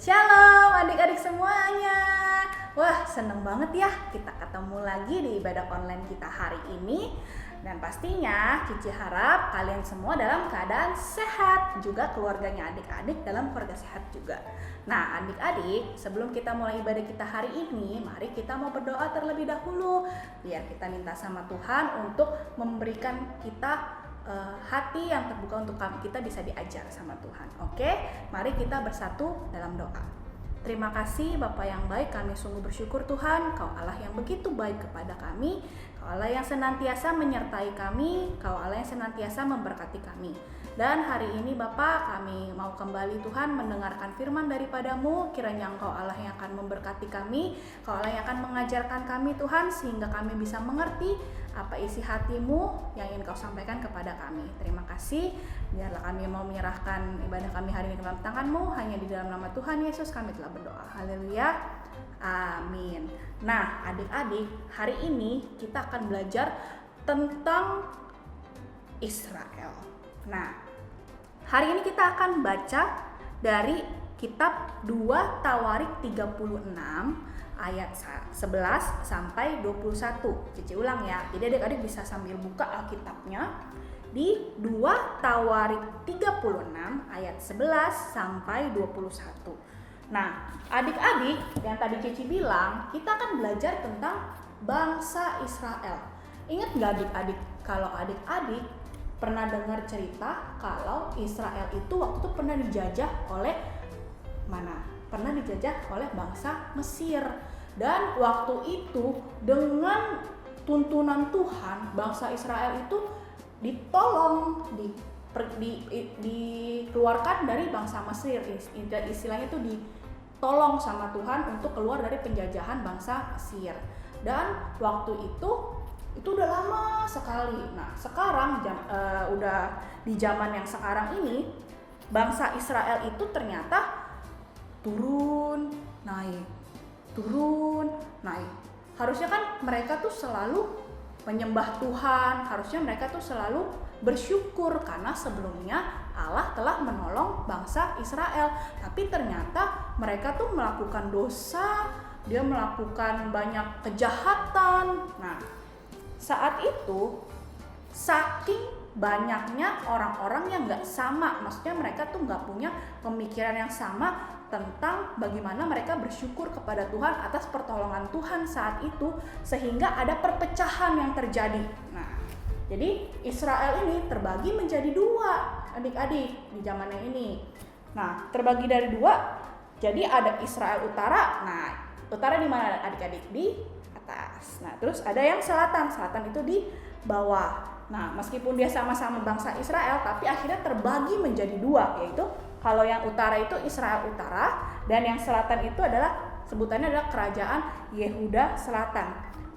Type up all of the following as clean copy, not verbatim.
Shalom adik-adik semuanya. Wah, seneng banget ya kita ketemu lagi di ibadah online kita hari ini. Dan pastinya Cici harap kalian semua dalam keadaan sehat, juga keluarganya adik-adik dalam keluarga sehat juga. Nah adik-adik, sebelum kita mulai ibadah kita hari ini, mari kita mau berdoa terlebih dahulu, biar kita minta sama Tuhan untuk memberikan kita hati yang terbuka untuk kita bisa diajar sama Tuhan. Oke, mari kita bersatu dalam doa. Terima kasih Bapa yang baik, kami sungguh bersyukur Tuhan, Kau Allah yang begitu baik kepada kami, Kau Allah yang senantiasa menyertai kami, Kau Allah yang senantiasa memberkati kami. Dan hari ini Bapa, kami mau kembali Tuhan mendengarkan firman daripada-Mu, kiranya Engkau Allah yang akan memberkati kami, Kau Allah yang akan mengajarkan kami Tuhan, sehingga kami bisa mengerti apa isi hati-Mu yang ingin Kau sampaikan kepada kami. Terima kasih, biarlah kami mau menyerahkan ibadah kami hari ini ke dalam tangan-Mu, hanya di dalam nama Tuhan Yesus kami telah berdoa. Haleluya, amin. Nah adik-adik, hari ini kita akan belajar tentang Israel. Nah, hari ini kita akan baca dari kitab 2 Tawarik 36 ayat 11 sampai 21. Cici ulang ya. Jadi adik-adik bisa sambil buka Alkitabnya di 2 Tawarik 36 ayat 11 sampai 21. Nah, adik-adik yang tadi Cici bilang, kita akan belajar tentang bangsa Israel. Ingat gak adik-adik, kalau adik-adik pernah dengar cerita kalau Israel itu waktu itu pernah dijajah oleh mana? Pernah dijajah oleh bangsa Mesir. Dan waktu itu dengan tuntunan Tuhan, bangsa Israel itu ditolong, dikeluarkan dari bangsa Mesir. Istilahnya itu ditolong sama Tuhan untuk keluar dari penjajahan bangsa Mesir. Dan waktu itu udah lama sekali. Nah sekarang udah di zaman yang sekarang ini, bangsa Israel itu ternyata turun naik. Harusnya kan mereka tuh selalu menyembah Tuhan, harusnya mereka tuh selalu bersyukur karena sebelumnya Allah telah menolong bangsa Israel. Tapi ternyata mereka tuh melakukan dosa, dia melakukan banyak kejahatan. Nah saat itu saking banyaknya orang-orang yang gak sama, maksudnya mereka tuh gak punya pemikiran yang sama tentang bagaimana mereka bersyukur kepada Tuhan atas pertolongan Tuhan saat itu, sehingga ada perpecahan yang terjadi. Nah, jadi Israel ini terbagi menjadi dua adik-adik di zaman yang ini. Nah, terbagi dari dua, jadi ada Israel Utara. Nah, Utara di mana adik-adik? Di atas. Nah, terus ada yang selatan itu di bawah. Nah, meskipun dia sama-sama bangsa Israel, tapi akhirnya terbagi menjadi dua, yaitu kalau yang utara itu Israel Utara, dan yang selatan itu adalah sebutannya adalah kerajaan Yehuda Selatan.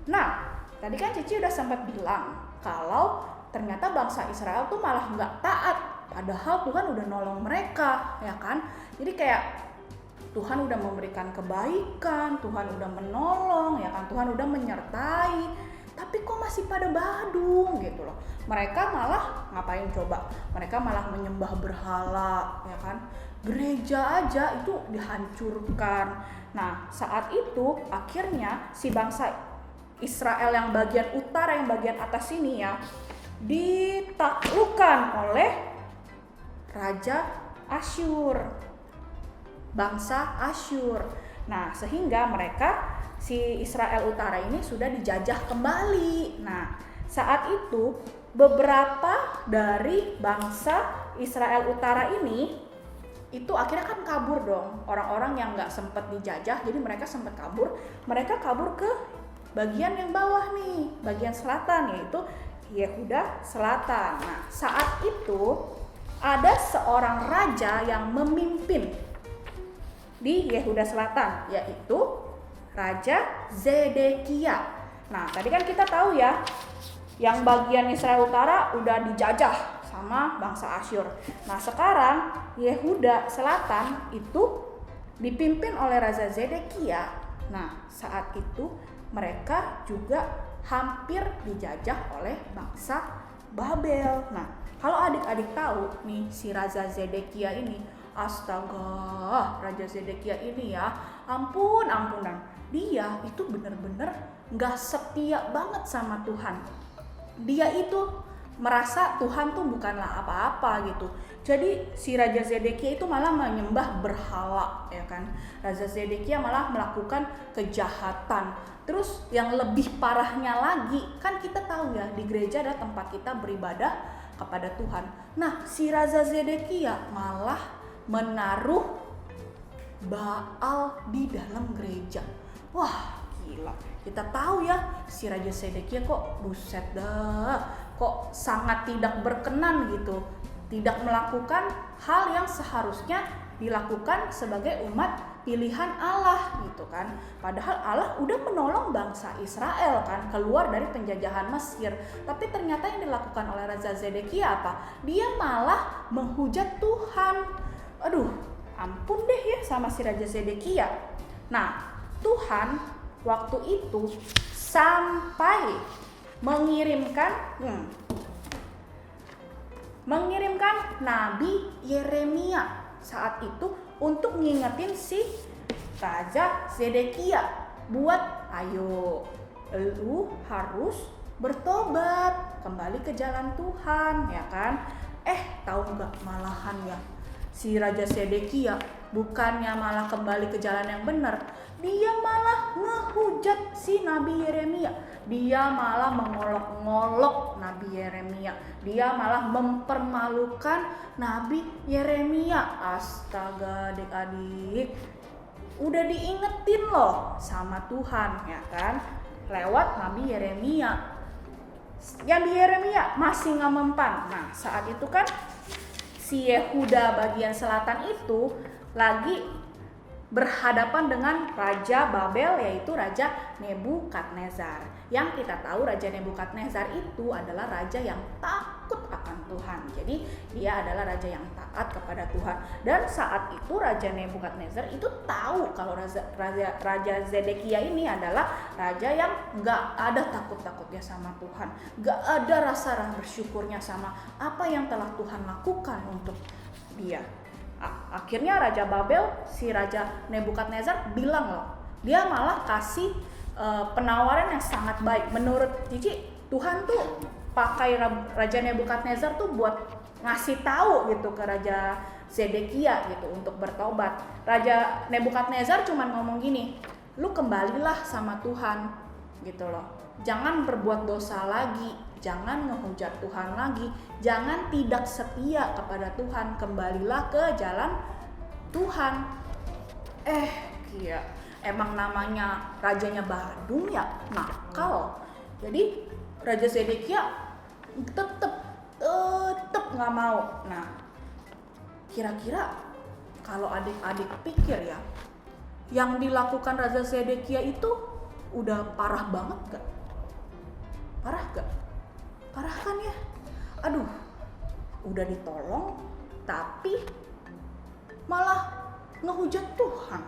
Nah, tadi kan Cici udah sempat bilang kalau ternyata bangsa Israel tuh malah nggak taat, padahal Tuhan udah nolong mereka, ya kan? Jadi kayak Tuhan udah memberikan kebaikan, Tuhan udah menolong, ya kan? Tuhan udah menyertai, tapi kok masih pada badung gitu loh. Mereka malah ngapain coba? Mereka malah menyembah berhala, ya kan? Gereja aja itu dihancurkan. Nah, saat itu akhirnya si bangsa Israel yang bagian utara, yang bagian atas ini ya, ditaklukkan oleh Raja Asyur, bangsa Asyur. Nah, sehingga mereka, si Israel Utara ini sudah dijajah kembali. Nah, saat itu beberapa dari bangsa Israel Utara ini itu akhirnya kan kabur dong. Orang-orang yang gak sempat dijajah, jadi mereka sempat kabur. Mereka kabur ke bagian yang bawah nih, bagian selatan, yaitu Yehuda Selatan. Nah, saat itu ada seorang raja yang memimpin di Yehuda Selatan, yaitu Raja Zedekia. Nah, tadi kan kita tahu ya, yang bagian Israel Utara udah dijajah sama bangsa Asyur. Nah, sekarang Yehuda Selatan itu dipimpin oleh Raja Zedekia. Nah, saat itu mereka juga hampir dijajah oleh bangsa Babel. Nah, kalau adik-adik tahu nih, si Raja Zedekia ini Astaga, Raja Zedekia ini ya, ampunan. Dia itu bener-bener gak setia banget sama Tuhan. Dia itu merasa Tuhan tuh bukanlah apa-apa gitu. Jadi si Raja Zedekia itu malah menyembah berhala, ya kan. Raja Zedekia malah melakukan kejahatan. Terus yang lebih parahnya lagi, kan kita tahu ya, di gereja ada tempat kita beribadah kepada Tuhan. Nah, si Raja Zedekia malah menaruh Baal di dalam gereja. Wah, gila. Kita tahu ya, si Raja Zedekia kok buset dah, kok sangat tidak berkenan gitu. Tidak melakukan hal yang seharusnya dilakukan sebagai umat pilihan Allah gitu kan. Padahal Allah udah menolong bangsa Israel kan keluar dari penjajahan Mesir. Tapi ternyata yang dilakukan oleh Raja Zedekia apa? Dia malah menghujat Tuhan. Aduh, ampun deh ya sama si Raja Zedekia. Nah, Tuhan waktu itu sampai mengirimkan Nabi Yeremia saat itu untuk ngingetin si Raja Zedekia buat ayo lu harus bertobat kembali ke jalan Tuhan, ya kan. Tahu nggak, malahan ya si Raja Zedekia bukannya malah kembali ke jalan yang benar, dia malah ngehujat si Nabi Yeremia. Dia malah mengolok-ngolok Nabi Yeremia. Dia malah mempermalukan Nabi Yeremia. Astaga, adik-adik. Udah diingetin loh sama Tuhan, ya kan? Lewat Nabi Yeremia. Nabi Yeremia masih nggak mempan. Nah, saat itu kan si Yehuda bagian selatan itu lagi berhadapan dengan Raja Babel, yaitu Raja Nebukadnezar. Yang kita tahu Raja Nebukadnezar itu adalah raja yang takut akan Tuhan. Jadi dia adalah raja yang taat kepada Tuhan. Dan saat itu Raja Nebukadnezar itu tahu kalau Raja Zedekia ini adalah raja yang gak ada takut-takutnya sama Tuhan. Gak ada rasa bersyukurnya sama apa yang telah Tuhan lakukan untuk dia. Akhirnya Raja Babel, si Raja Nebukadnezar bilang loh, dia malah kasih penawaran yang sangat baik. Menurut Cici, Tuhan tuh pakai Raja Nebukadnezar tuh buat ngasih tahu gitu ke Raja Zedekia gitu untuk bertobat. Raja Nebukadnezar cuma ngomong gini, lu kembalilah sama Tuhan gitu loh. Jangan berbuat dosa lagi, jangan ngehujat Tuhan lagi, jangan tidak setia kepada Tuhan, kembalilah ke jalan Tuhan. Iya, emang namanya rajanya Badung ya, nakal. Jadi Raja Zedekia tetep nggak mau. Nah, kira-kira kalau adik-adik pikir ya, yang dilakukan Raja Zedekia itu udah parah banget gak? Parah gak? Parah kan ya? Aduh, udah ditolong tapi malah ngehujat Tuhan.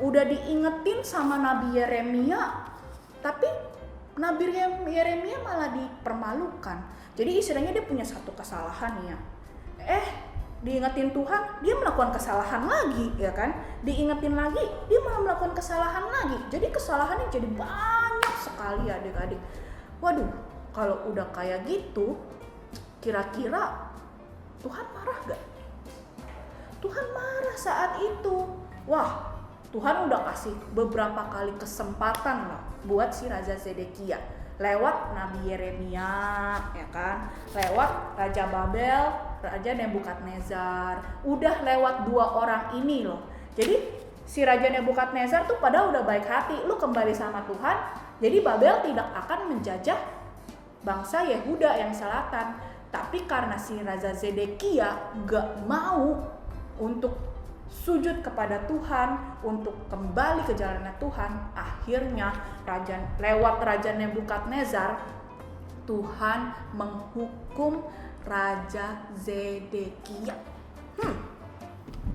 Udah diingetin sama Nabi Yeremia tapi Nabi Yeremia malah dipermalukan. Jadi istilahnya dia punya satu kesalahan ya. Diingetin Tuhan, dia melakukan kesalahan lagi, ya kan? Diingetin lagi, dia malah melakukan kesalahan lagi. Jadi kesalahannya jadi banyak sekali adik-adik. Waduh, kalau udah kayak gitu, kira-kira Tuhan marah gak? Tuhan marah saat itu. Wah, Tuhan udah kasih beberapa kali kesempatan lah buat si Raja Zedekia. Lewat Nabi Yeremia, ya kan? Lewat Raja Babel, Raja Nebukadnezar. Udah lewat dua orang ini loh. Jadi si Raja Nebukadnezar tuh padahal udah baik hati, lu kembali sama Tuhan, jadi Babel tidak akan menjajah bangsa Yehuda yang selatan. Tapi karena si Raja Zedekia gak mau untuk sujud kepada Tuhan, untuk kembali ke jalannya Tuhan, akhirnya lewat Raja Nebukadnezar, Tuhan menghukum Raja Zedekia.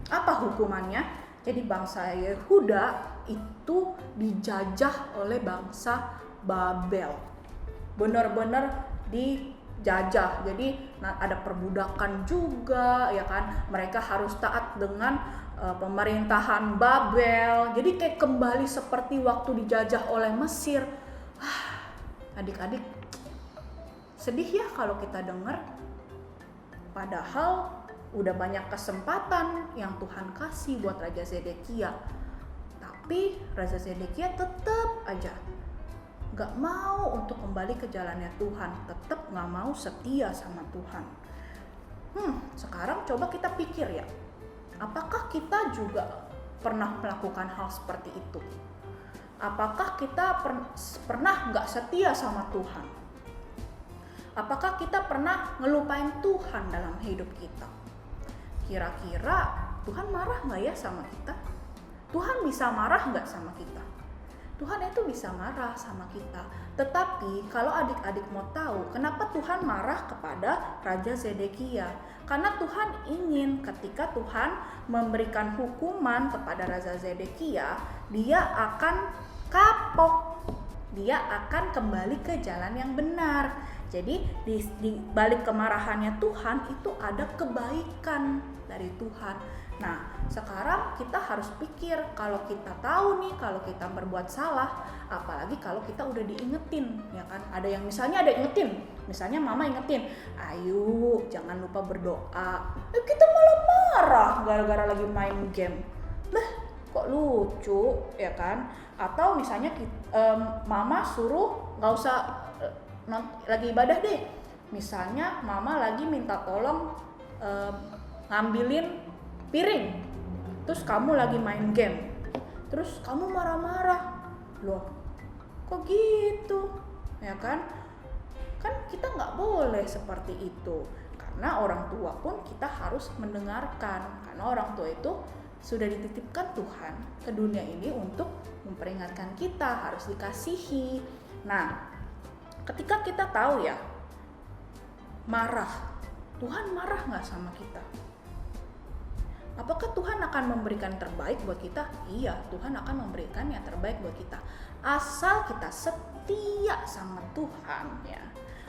Apa hukumannya? Jadi bangsa Yehuda itu dijajah oleh bangsa Babel. Benar-benar dijajah. Jadi ada perbudakan juga, ya kan. Mereka harus taat dengan pemerintahan Babel. Jadi kayak kembali seperti waktu dijajah oleh Mesir. Adik-adik, sedih ya kalau kita dengar. Padahal udah banyak kesempatan yang Tuhan kasih buat Raja Zedekia. Tapi Raja Zedekia tetap aja gak mau untuk kembali ke jalannya Tuhan. Tetap gak mau setia sama Tuhan. Sekarang coba kita pikir ya. Apakah kita juga pernah melakukan hal seperti itu? Apakah kita pernah gak setia sama Tuhan? Apakah kita pernah ngelupain Tuhan dalam hidup kita? Kira-kira Tuhan marah gak ya sama kita? Tuhan bisa marah gak sama kita? Tuhan itu bisa marah sama kita. Tetapi kalau adik-adik mau tahu kenapa Tuhan marah kepada Raja Zedekia? Karena Tuhan ingin ketika Tuhan memberikan hukuman kepada Raja Zedekia, dia akan kapok. Dia akan kembali ke jalan yang benar. Jadi di balik kemarahannya Tuhan itu ada kebaikan dari Tuhan. Nah, sekarang kita harus pikir kalau kita tahu nih kalau kita berbuat salah, apalagi kalau kita udah diingetin, ya kan? Ada yang misalnya ada ingetin, misalnya mama ingetin, ayo jangan lupa berdoa. Kita malah marah gara-gara lagi main game. Kok lucu, ya kan? Atau misalnya mama suruh nggak usah lagi ibadah deh. Misalnya mama lagi minta tolong ngambilin piring, terus kamu lagi main game, terus kamu marah-marah. Loh, kok gitu? Ya kan? Kan kita nggak boleh seperti itu. Karena orang tua pun kita harus mendengarkan. Karena orang tua itu sudah dititipkan Tuhan ke dunia ini untuk memperingatkan kita, harus dikasihi. Nah, ketika kita tahu ya, marah, Tuhan marah nggak sama kita? Apakah Tuhan akan memberikan terbaik buat kita? Iya, Tuhan akan memberikan yang terbaik buat kita. Asal kita setia sama Tuhan, ya.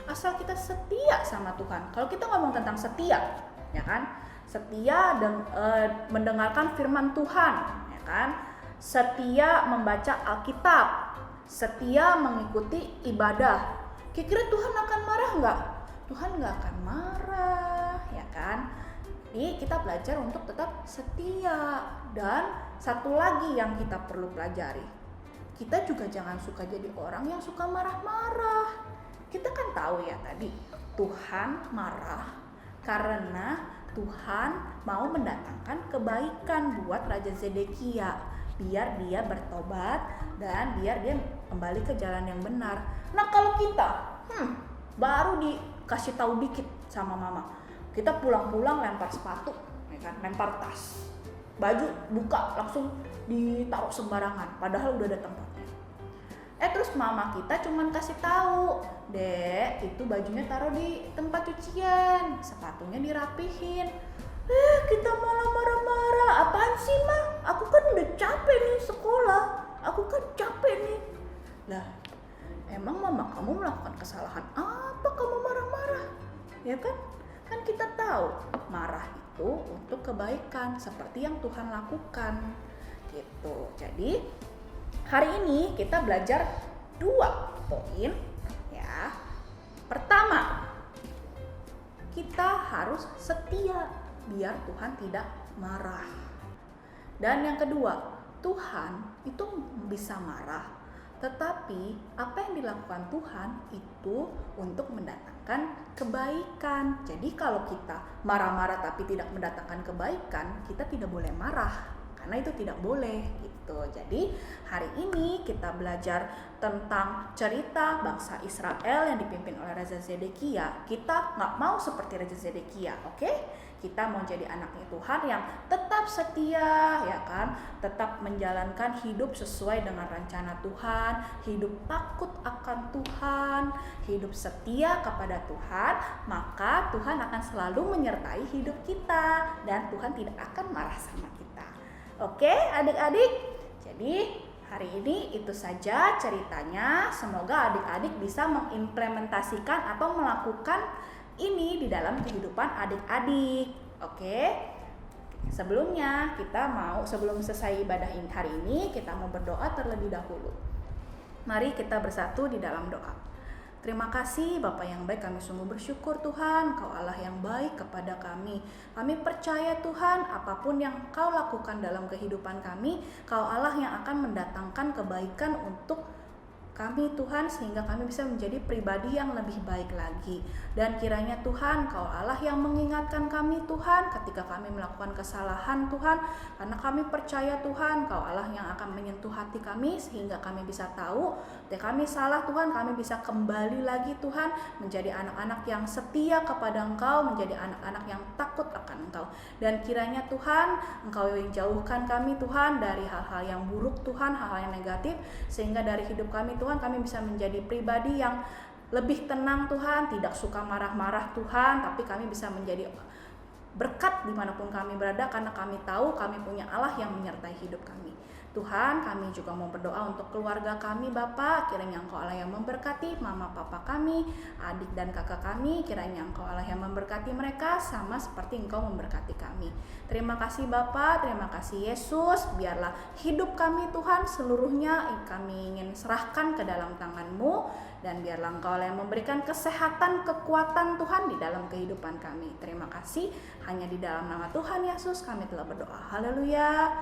Asal kita setia sama Tuhan. Kalau kita ngomong tentang setia, ya kan? Setia dan mendengarkan firman Tuhan, ya kan? Setia membaca Alkitab, setia mengikuti ibadah. Kira-kira Tuhan akan marah nggak? Tuhan nggak akan marah, ya kan? Jadi kita belajar untuk tetap setia. Dan satu lagi yang kita perlu pelajari, kita juga jangan suka jadi orang yang suka marah-marah. Kita kan tahu ya tadi, Tuhan marah karena Tuhan mau mendatangkan kebaikan buat Raja Zedekia, biar dia bertobat dan biar dia kembali ke jalan yang benar. Nah, kalau kita baru dikasih tahu dikit sama mama, kita pulang-pulang lempar sepatu, ya kan? Lempar tas, baju buka langsung ditaruh sembarangan, padahal udah ada tempatnya. Terus mama kita cuman kasih tahu, Dek, itu bajunya taruh di tempat cucian, sepatunya dirapihin. Kita malah marah-marah. Apaan sih, Ma? Aku kan udah capek nih sekolah. Aku kan capek nih. Lah, emang mama kamu melakukan kesalahan apa kamu marah-marah? Ya kan? Kan kita tahu marah itu untuk kebaikan seperti yang Tuhan lakukan. Gitu. Jadi hari ini kita belajar 2 poin, ya. Pertama, kita harus setia biar Tuhan tidak marah. Dan yang kedua, Tuhan itu bisa marah, tetapi apa yang dilakukan Tuhan itu untuk mendatangkan kebaikan. Jadi kalau kita marah-marah tapi tidak mendatangkan kebaikan, kita tidak boleh marah. Karena itu tidak boleh gitu. Jadi hari ini kita belajar tentang cerita bangsa Israel yang dipimpin oleh Raja Zedekia. Kita nggak mau seperti Raja Zedekia, oke? Kita mau jadi anaknya Tuhan yang tetap setia, ya kan? Tetap menjalankan hidup sesuai dengan rencana Tuhan, hidup takut akan Tuhan, hidup setia kepada Tuhan, maka Tuhan akan selalu menyertai hidup kita dan Tuhan tidak akan marah sama kita. Oke, adik-adik. Jadi Hari ini itu saja ceritanya. Semoga adik-adik bisa mengimplementasikan atau melakukan ini di dalam kehidupan adik-adik. Oke. Sebelumnya sebelum selesai ibadah hari ini, kita mau berdoa terlebih dahulu. Mari kita bersatu di dalam doa. Terima kasih Bapa yang baik, kami sungguh bersyukur Tuhan, Kau Allah yang baik kepada kami. Kami percaya Tuhan, apapun yang Kau lakukan dalam kehidupan kami, Kau Allah yang akan mendatangkan kebaikan untuk kami Tuhan, sehingga kami bisa menjadi pribadi yang lebih baik lagi. Dan kiranya Tuhan, Kau Allah yang mengingatkan kami Tuhan ketika kami melakukan kesalahan Tuhan, karena kami percaya Tuhan, Kau Allah yang akan menyentuh hati kami sehingga kami bisa tahu kami salah Tuhan, kami bisa kembali lagi Tuhan menjadi anak-anak yang setia kepada Engkau, menjadi anak-anak yang takut akan Engkau. Dan kiranya Tuhan, Engkau yang jauhkan kami Tuhan dari hal-hal yang buruk Tuhan, hal-hal yang negatif, sehingga dari hidup kami Tuhan, kami bisa menjadi pribadi yang lebih tenang Tuhan, tidak suka marah-marah Tuhan, tapi kami bisa menjadi berkat dimanapun kami berada, karena kami tahu kami punya Allah yang menyertai hidup kami. Tuhan, kami juga mau berdoa untuk keluarga kami Bapa, kiranya Engkau Allah yang memberkati mama papa kami, adik dan kakak kami, kiranya Engkau Allah yang memberkati mereka sama seperti Engkau memberkati kami. Terima kasih Bapa, terima kasih Yesus, biarlah hidup kami Tuhan seluruhnya kami ingin serahkan ke dalam tangan-Mu, dan biarlah Engkau Allah yang memberikan kesehatan, kekuatan Tuhan di dalam kehidupan kami. Terima kasih, hanya di dalam nama Tuhan Yesus kami telah berdoa. Haleluya.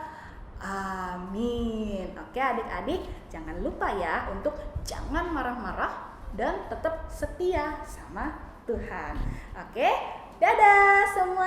Amin. Oke adik-adik, jangan lupa ya untuk jangan marah-marah dan tetap setia sama Tuhan. Oke, dadah semua.